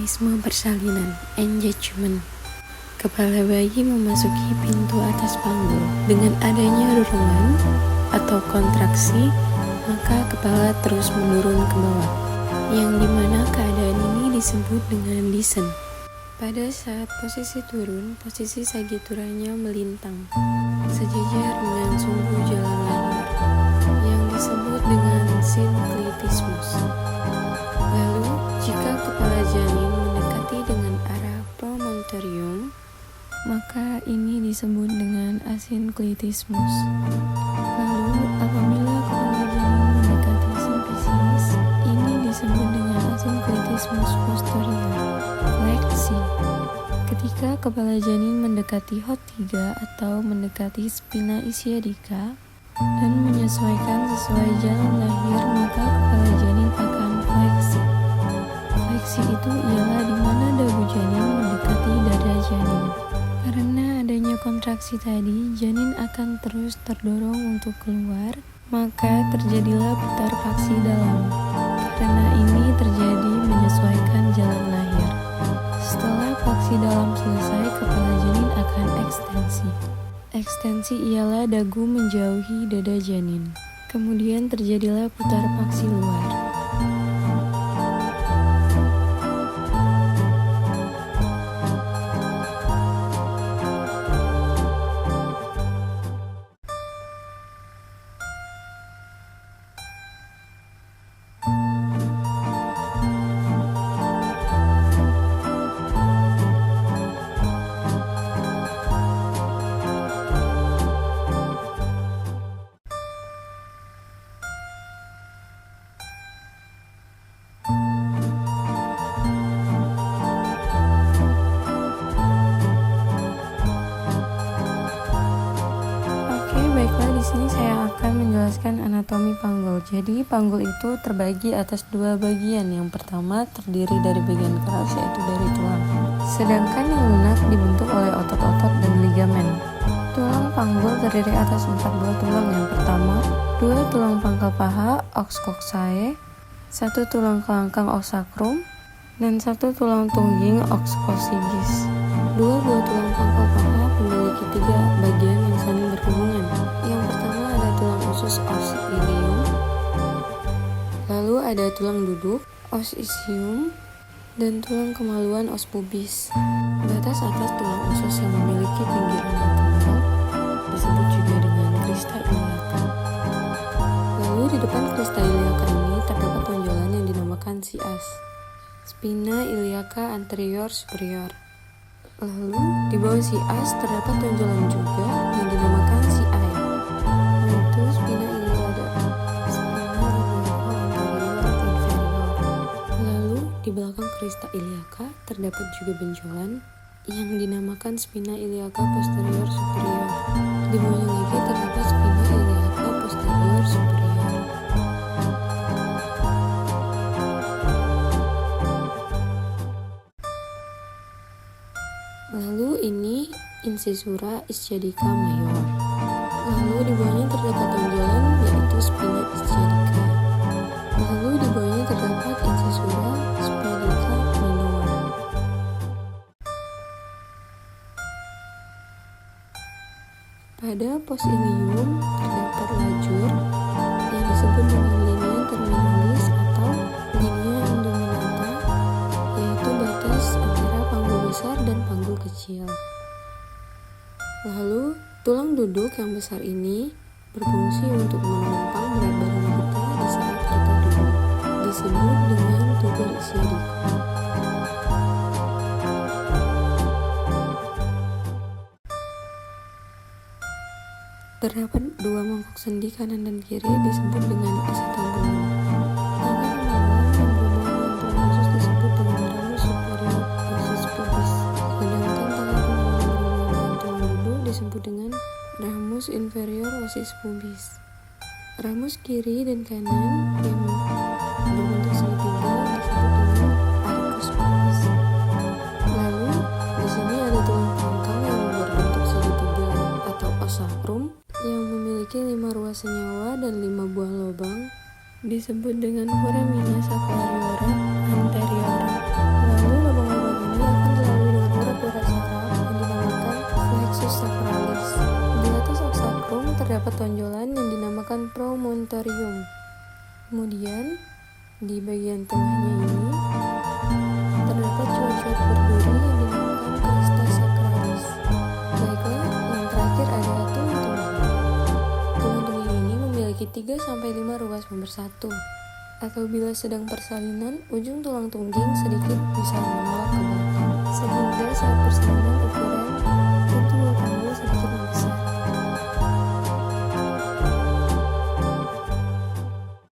Mekanisme persalinan, engagement. Kepala bayi memasuki pintu atas panggul. Dengan adanya dorongan atau kontraksi, maka kepala terus menurun ke bawah, yang dimana keadaan ini disebut dengan descent. Pada saat posisi turun, posisi sagituranya melintang, sejajar dengan sumbu jalan lahir, yang disebut dengan sinklitismus. Lalu, jika kepala janin mendekati dengan arah promontorium, maka ini disebut dengan asinklitismus. Lalu, apabila kepala janin mendekati simfisis, ini disebut dengan asinklitismus posterior, fleksi. Ketika kepala janin mendekati HOT3 atau mendekati spina ischiadica dan menyesuaikan sesuai jalan lahir, maka kepala janin akan fleksi. Fleksi itu ialah di mana dagu janin mendekati dada janin. Karena adanya kontraksi tadi, janin akan terus terdorong untuk keluar, maka terjadilah putar paksi dalam. Karena ini terjadi menyesuaikan jalan lahir. Setelah paksi dalam selesai, kepala janin akan ekstensi. Ekstensi ialah dagu menjauhi dada janin. Kemudian terjadilah putar paksi luar. Baiklah, di sini saya akan menjelaskan anatomi panggul. Jadi, panggul itu terbagi atas dua bagian. Yang pertama terdiri dari bagian keras, yaitu dari tulang. Sedangkan yang lunak dibentuk oleh otot-otot dan ligamen. Tulang panggul terdiri atas 4 buah tulang. Yang pertama, 2 tulang pangkal paha, os coccyx, 1 tulang kelangkang os sacrum, dan 1 tulang tungging os coccygeus. 2 buah tulang pangkal paha memiliki 3 bagian yang saling berhubungan. Yang pertama ada tulang usus os ilium, lalu ada tulang duduk os ischium, dan tulang kemaluan os pubis. Batas atas tulang usus yang memiliki pinggiran yang tebal disebut juga dengan crista iliaca. Lalu di depan crista iliaca ini terdapat tonjolan yang dinamakan sias, spina iliaca anterior superior. Lalu di bawah sias terdapat tonjolan juga yang dinamakan siae, yaitu spina iliaca, spina iliaca anterior inferior. Lalu di belakang crista iliaca terdapat juga benjolan yang dinamakan spina iliaca posterior superior. Di bawahnya lagi terdapat spina iliaca posterior superior. Lalu ini incisura ischiadica major. Lalu di bawahnya terdapat tonjolan yaitu spina ischiadica. Lalu di bawahnya terdapat incisura sphenica minor. Pada pos ilium terdapat lajur yang disebut dengan linea terminalis atau linea indominata, yaitu batas antara panggul besar dan panggul kecil. Lalu tulang duduk yang besar ini berfungsi untuk menopang berat badan kita di saat kita duduk, disebut dengan tuber ischiadica. Terdapat 2 mangkok sendi kanan dan kiri disebut dengan acetabulum. Tangan kemaluan yang berhubungan dengan tulang usus disebut dengan ramus superior osis pubis. Sedangkan tangan kemaluan yang berhubungan dengan tulang duduk disebut dengan ramus inferior osis pubis. Ramus kiri dan kanan yang berbentuk segitiga disebut dengan arcus pubis. Lalu di sini ada tulang pangkal yang berbentuk segitiga atau os sacrum yang memiliki 5 ruas senyawa dan 5 buah lubang disebut dengan foramina sacrariora anteriora. Lalu lubang terdapat tonjolan yang dinamakan promontorium. Kemudian di bagian tengahnya ini terdapat cuat-cuat berduri yang dinamakan crista sacralis. Baiklah, yang terakhir adalah tulang-tulang. Tulang-tulang ini memiliki 3-5 ruas membersatu. Atau bila sedang persalinan, ujung tulang tungging sedikit bisa menolak ke belakang, sehingga saat persalinan ukuran